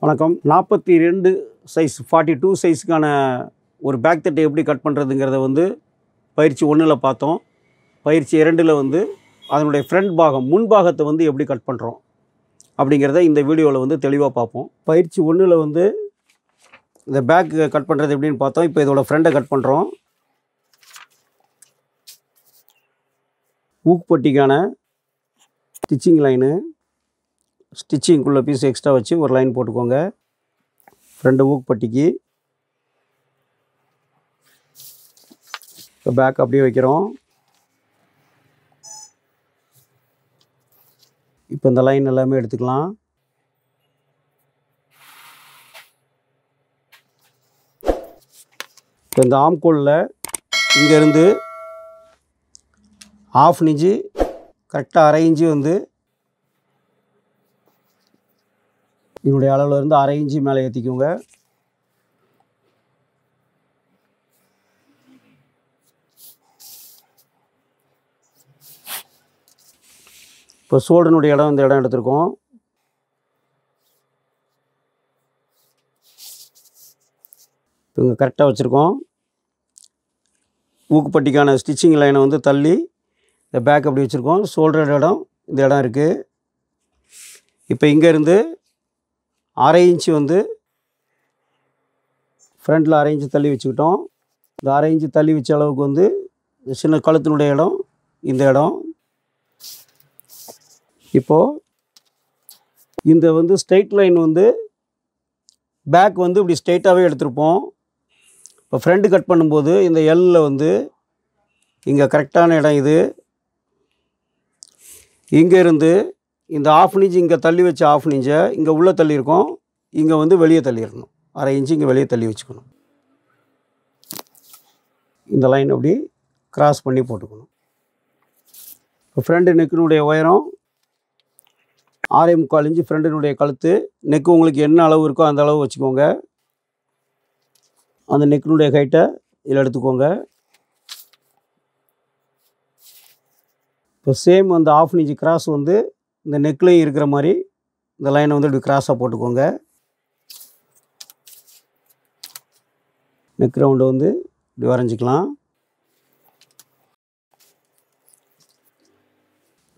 வணக்கம். 42 சைஸ் 42 சைஸ்க்கான ஒரு பேக் தட்டை எப்படி கட் பண்ணுறதுங்கிறத வந்து பயிற்சி 1ல் பார்த்தோம். பயிற்சி 2ல் வந்து அதனுடைய ஃப்ரண்ட் பாகம் முன்பாகத்தை வந்து எப்படி கட் பண்ணுறோம் அப்படிங்கிறத இந்த வீடியோவில் வந்து தெளிவாக பார்ப்போம். பயிற்சி 1ல் வந்து இந்த பேக் கட் பண்ணுறது எப்படின்னு பார்த்தோம். இப்போ இதோட ஃப்ரண்ட்டை கட் பண்ணுறோம். ஊக்குப்பட்டிக்கான ஸ்டிச்சிங் லைனு, ஸ்டிச்சிங்குள்ளே பீஸ் எக்ஸ்ட்ரா வச்சு ஒரு லைன் போட்டுக்கோங்க. ஃப்ரண்ட் ஊக்குப்பட்டிக்கு இப்போ பேக் அப்படியே வைக்கிறோம். இப்போ இந்த லைன் எல்லாமே எடுத்துக்கலாம். இப்போ இந்த ஆம்கோலில் இங்கேருந்து 1/2 இன்ச்சு கரெக்டாக 1/2 இன்ச்சு வந்து இதனுடைய அளவில் இருந்து 1/2 இன்ச்சு மேலே ஏற்றிக்கோங்க. இப்போ ஷோல்டருடைய இடம் இந்த இடம் எடுத்திருக்கோம். இப்போ இங்கே கரெக்டாக வச்சுருக்கோம். ஊக்குப்பட்டிக்கான ஸ்டிச்சிங் லைனை வந்து தள்ளி இந்த பேக் அப்படி வச்சுருக்கோம். ஷோல்டர் இடம் இந்த இடம் இருக்குது. இப்போ இங்கேருந்து 1/2 இன்ச்சு வந்து ஃப்ரண்ட்டில் 1/2 இன்ச்சு தள்ளி வச்சுக்கிட்டோம். இந்த 1/2 இன்ச்சு தள்ளி வச்ச அளவுக்கு வந்து சின்ன கழுத்தினுடைய இடம் இந்த இடம். இப்போது இந்த வந்து ஸ்ட்ரெயிட் லைன் வந்து பேக் வந்து இப்படி ஸ்ட்ரெயிட்டாகவே எடுத்திருப்போம். இப்போ ஃப்ரண்ட் கட் பண்ணும்போது இந்த எல்லில் வந்து இங்கே கரெக்டான இடம் இது. இங்கேருந்து இந்த 1/2 இன்ச்சு இங்கே தள்ளி வச்ச 1/2 இன்ச்சை இங்கே உள்ளே தள்ளியிருக்கோம். இங்கே வந்து வெளியே தள்ளிடணும். 1/2 இன்ச்சு இங்கே வெளியே தள்ளி வச்சுக்கணும். இந்த லைன் அப்படி கிராஸ் பண்ணி போட்டுக்கணும். இப்போ ஃப்ரண்ட் நெக்கினுடைய உயரம் 6.25 இன்ச்சு ஃப்ரண்டினுடைய கழுத்து. நெக்கு உங்களுக்கு என்ன அளவு இருக்கோ அந்த அளவு வச்சுக்கோங்க. அந்த நெக்கினுடைய ஹைட்டை இதில் எடுத்துக்கோங்க. இப்போ சேம் அந்த 1/2 இன்ச்சு கிராஸ் வந்து இந்த நெக்லையும் இருக்கிற மாதிரி இந்த லைனை வந்து இப்படி கிராஸாக போட்டுக்கோங்க. நெக் ரவுண்டை வந்து இப்படி வரைஞ்சிக்கலாம்.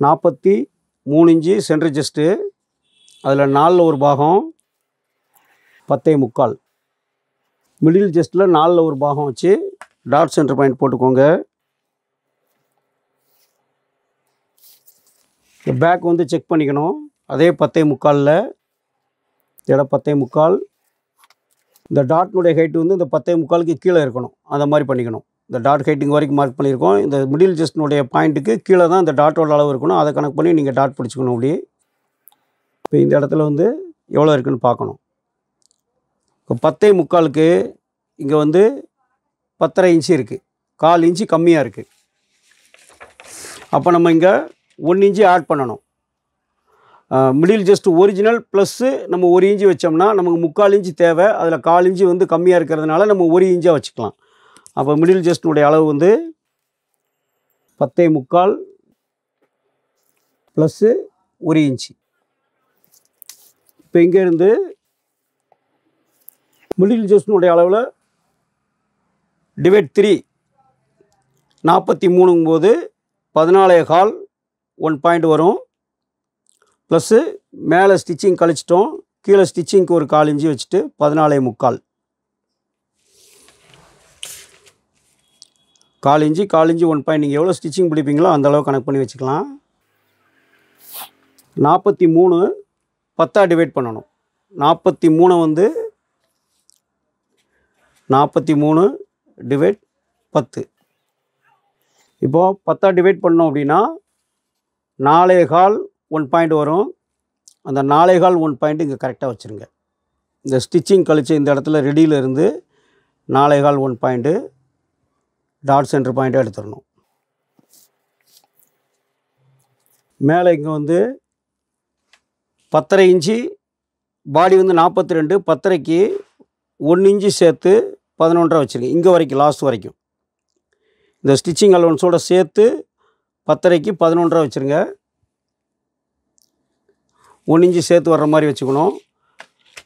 43 இன்ச்சு சென்டர் செஸ்ட்டு. அதில் 4ல் ஒரு பாகம் 10.75. மிடில் செஸ்ட்டில் 4ல் ஒரு பாகம் வச்சு டாட் சென்டர் பாயிண்ட் போட்டுக்கோங்க. இந்த பேக் வந்து செக் பண்ணிக்கணும். அதே 10.75 இடம் 10.75. இந்த டாட்னுடைய ஹைட்டு வந்து இந்த 10.75க்கு கீழே இருக்கணும். அந்த மாதிரி பண்ணிக்கணும். இந்த டாட் ஹைட்டுங்க வரைக்கும் மார்க் பண்ணியிருக்கோம். இந்த மிடில் செஸ்ட்னுடைய பாயிண்ட்டுக்கு கீழே தான் இந்த டாட்டோட அளவு இருக்கணும். அதை கணக்கு பண்ணி நீங்கள் டாட் பிடிச்சிக்கணும். அப்படி இப்போ இந்த இடத்துல வந்து எவ்வளோ இருக்குதுன்னு பார்க்கணும். இப்போ 10.75க்கு இங்கே வந்து 10.5 இன்ச்சு இருக்குது. 1/4 இன்ச்சு கம்மியாக இருக்குது. அப்போ நம்ம இங்கே 1 இன்ச்சு ஆட் பண்ணணும். மிடில் ஜஸ்ட் ஒரிஜினல் ப்ளஸ்ஸு நம்ம 1 இன்ச்சு வச்சோம்னா நமக்கு 3/4 இன்ச்சு தேவை. அதில் 1/4 இன்ச்சு வந்து கம்மியாக இருக்கிறதுனால நம்ம 1 இன்ச்சாக வச்சுக்கலாம். அப்போ மிடில் ஜஸ்ட்னுடைய அளவு வந்து 10.75 ப்ளஸ்ஸு 1 இன்ச்சு. இப்போ இங்கேருந்து மிடில் ஜஸ்ட்னுடைய அளவில் டிவைட் 3 43ங்கும்போது 14.25 1 பாயிண்ட் வரும். ப்ளஸ்ஸு மேலே ஸ்டிச்சிங் கழிச்சிட்டோம். கீழே ஸ்டிச்சிங்க்கு ஒரு 1/4 இன்ச்சு வச்சுட்டு 14.75. 1/4 இன்ச்சு 1/4 இன்ச்சு 1 பாயிண்ட். நீங்கள் எவ்வளோ ஸ்டிச்சிங் பிடிப்பீங்களோ அந்த அளவு கணக்கு பண்ணி வச்சுக்கலாம். 43 10ஆக டிவைட் பண்ணணும். 43 வந்து 43 டிவைட் 10. இப்போது 10ஆக டிவைட் பண்ணோம் அப்படின்னா 4.25 1 பாயிண்ட் வரும். அந்த 4.25 1 பாயிண்ட் இங்கே கரெக்டாக வச்சுருங்க. இந்த ஸ்டிச்சிங் கழிச்சு இந்த இடத்துல ரெடியில் இருந்து 4.25 1 பாயிண்ட்டு டாட் சென்டர் பாயிண்ட்டாக எடுத்துடணும். மேலே இங்கே வந்து 10.5 இன்ச்சு பாடி வந்து 42. 10.5க்கு 1 இன்ச்சு சேர்த்து 11.5 வச்சுருங்க. இங்கே வரைக்கும் லாஸ்ட் வரைக்கும் இந்த ஸ்டிச்சிங் அலவன்ஸோடு சேர்த்து 10.5க்கு 11.5 வச்சுருங்க. 1 இன்ச்சு சேர்த்து வர்ற மாதிரி வச்சுக்கணும்.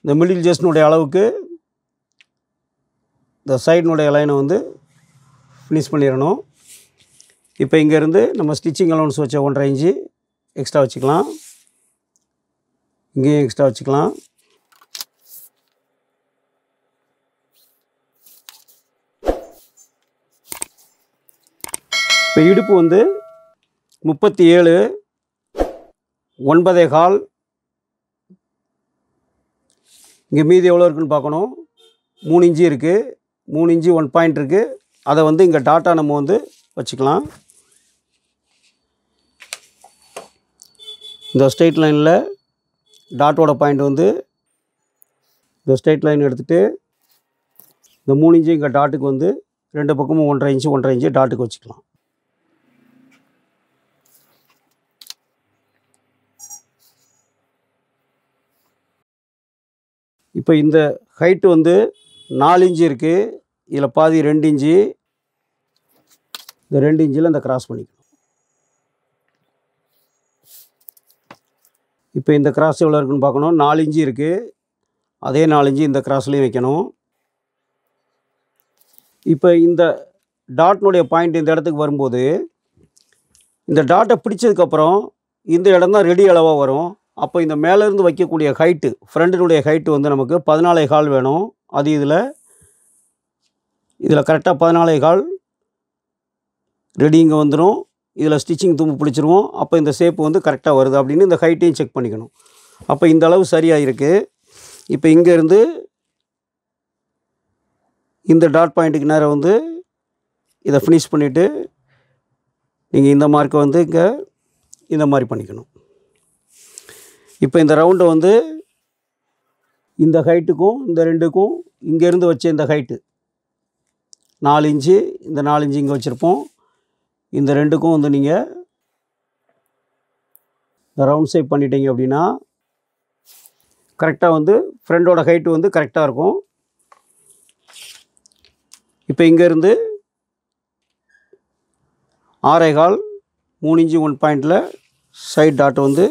இந்த மிடில் ஜஸ்டினுடைய அளவுக்கு இந்த சைடினுடைய லைனை வந்து ஃபினிஷ் பண்ணிடணும். இப்போ இங்கேருந்து நம்ம ஸ்டிச்சிங் அலோன்ஸ் வச்ச 1.5 இன்ச்சு எக்ஸ்ட்ரா வச்சுக்கலாம். இங்கேயும் எக்ஸ்ட்ரா வச்சுக்கலாம். இப்போ இடுப்பு வந்து 37 9.25. இங்கே மீதி எவ்வளோ இருக்குதுன்னு பார்க்கணும். 3 இன்ச்சு இருக்குது. 3 இன்ச்சு 1 பாயிண்ட் இருக்குது. அதை வந்து இங்கே டாட்டா நம்ம வந்து வச்சுக்கலாம். இந்த ஸ்ட்ரெயிட் லைனில் டாட்டோட பாயிண்ட் வந்து இந்த ஸ்ட்ரெயிட் லைன் எடுத்துகிட்டு இந்த 3 இன்ச்சு இங்கே டாட்டுக்கு வந்து 2 பக்கமும் 1.5 இன்ச்சு டாட்டுக்கு வச்சுக்கலாம். இப்போ இந்த ஹைட்டு வந்து 4 இன்ச்சு இருக்குது. இதில் பாதி 2 இன்ச்சு. இந்த 2 இன்ச்சில் இந்த கிராஸ் பண்ணிக்கணும். இப்போ இந்த கிராஸ் எவ்வளோ இருக்குதுன்னு பார்க்கணும். 4 இன்ச்சு இருக்குது. அதே 4 இன்ச்சு இந்த கிராஸ்லேயும் வைக்கணும். இப்போ இந்த டாட்னுடைய பாயிண்ட் இந்த இடத்துக்கு வரும்போது இந்த டாட்டை பிடிச்சதுக்கப்புறம் இந்த இடம் தான் ரெடி அளவாக வரும். அப்போ இந்த மேலேருந்து வைக்கக்கூடிய ஹைட்டு ஃப்ரண்ட்டினுடைய ஹைட்டு வந்து நமக்கு 14.25 வேணும். அது இதில் கரெக்டாக 14.25 ரெடி இங்கே வந்துடும். இதில் ஸ்டிச்சிங் தும்பு பிடிச்சிருவோம். அப்போ இந்த ஷேப்பு வந்து கரெக்டாக வருது அப்படின்னு இந்த ஹைட்டையும் செக் பண்ணிக்கணும். அப்போ இந்த அளவு சரியாக இருக்குது. இப்போ இங்கேருந்து இந்த டாட் பாயிண்ட்டுக்கு நேரம் வந்து இதை ஃபினிஷ் பண்ணிவிட்டு நீங்கள் இந்த மார்க்கை வந்து இங்கே இந்த மாதிரி பண்ணிக்கணும். இப்போ இந்த ரவுண்டை வந்து இந்த ஹைட்டுக்கும் இந்த ரெண்டுக்கும் இங்கேருந்து வச்ச இந்த ஹைட்டு 4 இன்ச்சு, இந்த 4 இன்ச்சு இங்கே வச்சுருப்போம். இந்த ரெண்டுக்கும் வந்து நீங்கள் இந்த ரவுண்ட் ஷேப் பண்ணிட்டீங்க அப்படின்னா கரெக்டாக வந்து ஃப்ரண்டோட ஹைட்டு வந்து கரெக்டாக இருக்கும். இப்போ இங்கேருந்து 6.25 3 இன்ச்சு 1 பாயிண்டில் சைட் டாட் வந்து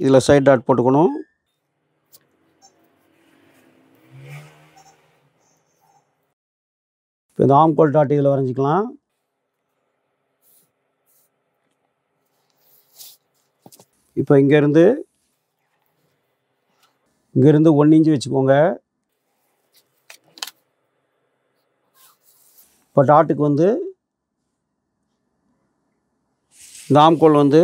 இதில் சைட் டாட் போட்டுக்கணும். இப்போ இந்த ஆம்கோல் டாட் இதில் வரைஞ்சிக்கலாம். இப்போ இங்கேருந்து 1 இன்ச்சு வச்சுக்கோங்க. இப்போ டாட்டுக்கு வந்து இந்த ஆம்கோல் வந்து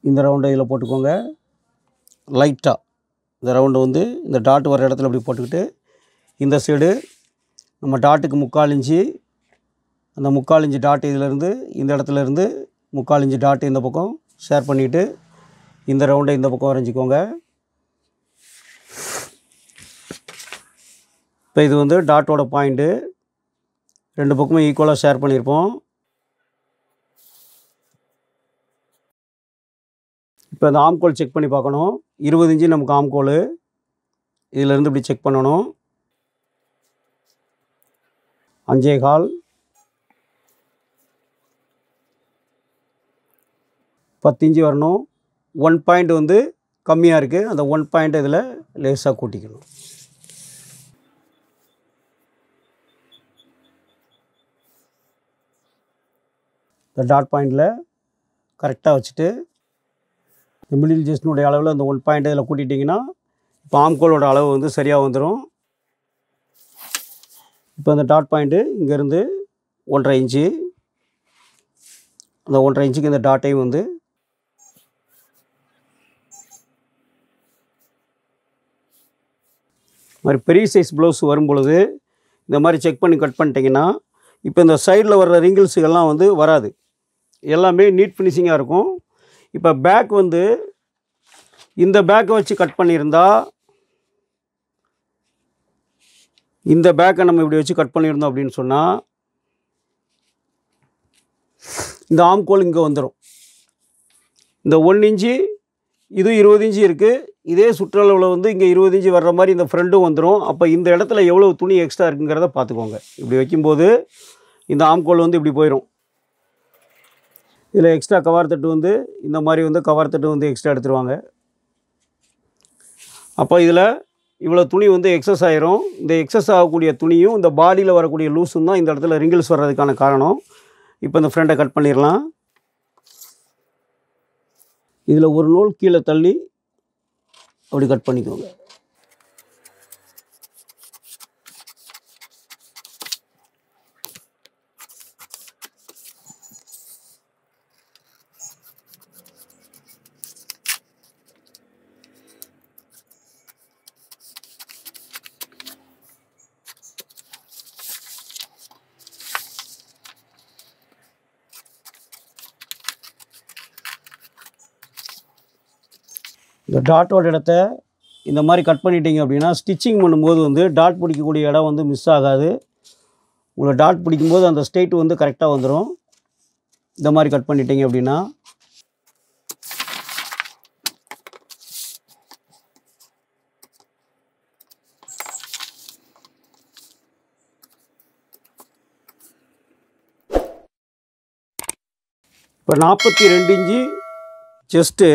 இந்த ரவுண்டை இதில் போட்டுக்கோங்க. லைட்டாக இந்த ரவுண்டு வந்து இந்த டாட் வர இடத்துல இப்படி போட்டுக்கிட்டு இந்த சைடு நம்ம டாட்டுக்கு 3/4 இன்ச்சு, அந்த 3/4 இன்ச்சு டாட் இதிலேருந்து இந்த இடத்துலேருந்து 3/4 இன்ச்சு டாட் இந்த பக்கம் ஷேர் பண்ணிவிட்டு இந்த ரவுண்டை இந்த பக்கம் வரைஞ்சிக்கோங்க. இப்போ இது வந்து டாட்டோட பாயிண்ட்டு 2 பக்கமும் ஈக்குவலாக ஷேர் பண்ணியிருப்போம். இப்போ இந்த ஆம்கோல் செக் பண்ணி பார்க்கணும். 20 இன்ச்சு நமக்கு ஆம்கோல். இதிலேருந்து இப்படி செக் பண்ணணும். 5.25 10 இன்ச்சு வரணும். 1 பாயிண்ட் வந்து கம்மியாக இருக்குது. அந்த 1 பாயிண்ட்டை இதில் லேசாக கூட்டிக்கணும். இந்த டாட் பாயிண்டில் கரெக்டாக வச்சுட்டு இந்த மிடில் ஜஸ்டினுடைய அளவில் அந்த 1 பாயிண்ட் இதில் கூட்டிட்டிங்கன்னா இப்போ ஆம்கோலோட அளவு வந்து சரியாக வந்துடும். இப்போ அந்த டாட் பாயிண்ட்டு இங்கேருந்து 1.5 இன்ச்சு, அந்த 1.5 இன்ச்சுக்கு இந்த டாட்டையும் வந்து மாதிரி பெரிய சைஸ் ப்ளவுஸ் வரும் பொழுது இந்த மாதிரி செக் பண்ணி கட் பண்ணிட்டீங்கன்னா இப்போ இந்த சைடில் வர்ற ரிங்கிள்ஸுகள்லாம் வந்து வராது. எல்லாமே நீட் ஃபினிஷிங்காக இருக்கும். இப்போ பேக் வந்து இந்த பேக்கை வச்சு கட் பண்ணியிருந்தா இந்த பேக்கை நம்ம இப்படி வச்சு கட் பண்ணியிருந்தோம் அப்படின்னு சொன்னால் இந்த ஆம்கோல் இங்கே வந்துடும். இந்த 1 இன்ச்சு இது 20 இன்ச்சு இருக்குது. இதே சுற்றளவில் வந்து இங்கே 20 இன்ச்சு வர்ற மாதிரி இந்த ஃப்ரண்ட்டும் வந்துடும். அப்போ இந்த இடத்துல எவ்வளோ துணி எக்ஸ்ட்ரா இருக்குங்கிறத பார்த்துக்கோங்க. இப்படி வைக்கும்போது இந்த ஆம்கோல் வந்து இப்படி போயிடும். இதில் எக்ஸ்ட்ரா கவர் தட்டு வந்து இந்த மாதிரி வந்து கவர் தட்டு வந்து எக்ஸ்ட்ரா எடுத்துருவாங்க. அப்போ இதில் இவ்வளோ துணி வந்து எக்ஸஸ் ஆயிரும். இந்த எக்ஸஸ் ஆகக்கூடிய துணியும் இந்த பாடியில் வரக்கூடிய லூஸும் தான் இந்த இடத்துல ரிங்கிள்ஸ் வர்றதுக்கான காரணம். இப்போ இந்த ஃப்ரண்ட்டை கட் பண்ணிடலாம். இதில் ஒரு நூல் கீழே தள்ளி அப்படி கட் பண்ணிக்கோங்க. இந்த டாட்டோட இடத்த இந்த மாதிரி கட் பண்ணிட்டீங்க அப்படின்னா ஸ்டிச்சிங் பண்ணும்போது வந்து டாட் பிடிக்கக்கூடிய இடம் வந்து மிஸ் ஆகாது. உங்களை டாட் பிடிக்கும்போது அந்த ஸ்ட்ரெயிட் வந்து கரெக்டாக வந்துடும். இந்த மாதிரி கட் பண்ணிட்டீங்க அப்படின்னா இப்போ 42 inch chest,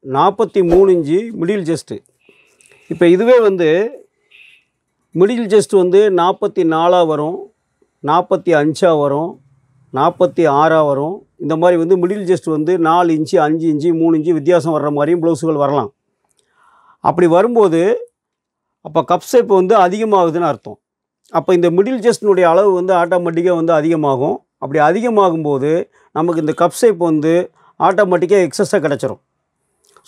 43 inch middle chest. இப்போ இதுவே வந்து மிடில் செஸ்ட் வந்து 44 வரும், 45 வரும், 46 வரும். இந்த மாதிரி வந்து மிடில் செஸ்ட் வந்து 4 இன்ச்சு, 5 இன்ச்சு, 3 இன்ச்சு வித்தியாசம் வர்ற மாதிரியும் ப்ளவுஸுகள் வரலாம். அப்படி வரும்போது அப்போ கப் ஷேப் வந்து அதிகமாகுதுன்னு அர்த்தம். அப்போ இந்த மிடில் செஸ்டினுடைய அளவு வந்து ஆட்டோமேட்டிக்காக வந்து அதிகமாகும். அப்படி அதிகமாகும்போது நமக்கு இந்த கப் ஷேப் வந்து ஆட்டோமேட்டிக்காக எக்ஸஸாக கிடச்சிரும்.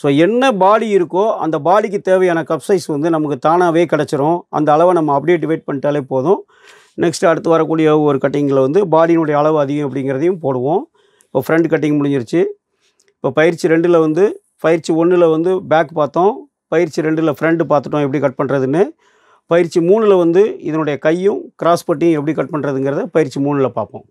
ஸோ என்ன பாடி இருக்கோ அந்த பாடிக்கு தேவையான கப் சைஸ் வந்து நமக்கு தானாகவே கிடச்சிரும். அந்த அளவை நம்ம அப்படியே டிவைட் பண்ணிட்டாலே போதும். நெக்ஸ்ட்டு அடுத்து வரக்கூடிய ஒரு கட்டிங்கில் வந்து பாடியினுடைய அளவு அதிகம் அப்படிங்கிறதையும் போடுவோம். இப்போ ஃப்ரண்ட் கட்டிங் முடிஞ்சிருச்சு. இப்போ பயிற்சி 2ல் வந்து பயிற்சி 1ல் வந்து பேக் பார்த்தோம், பயிற்சி 2ல் ஃப்ரண்ட் பார்த்துட்டோம் எப்படி கட் பண்ணுறதுன்னு. பயிற்சி 3ல் வந்து இதனுடைய கையும் கிராஸ் பட்டியும் எப்படி கட் பண்ணுறதுங்கிறத பயிற்சி 3ல் பார்ப்போம்.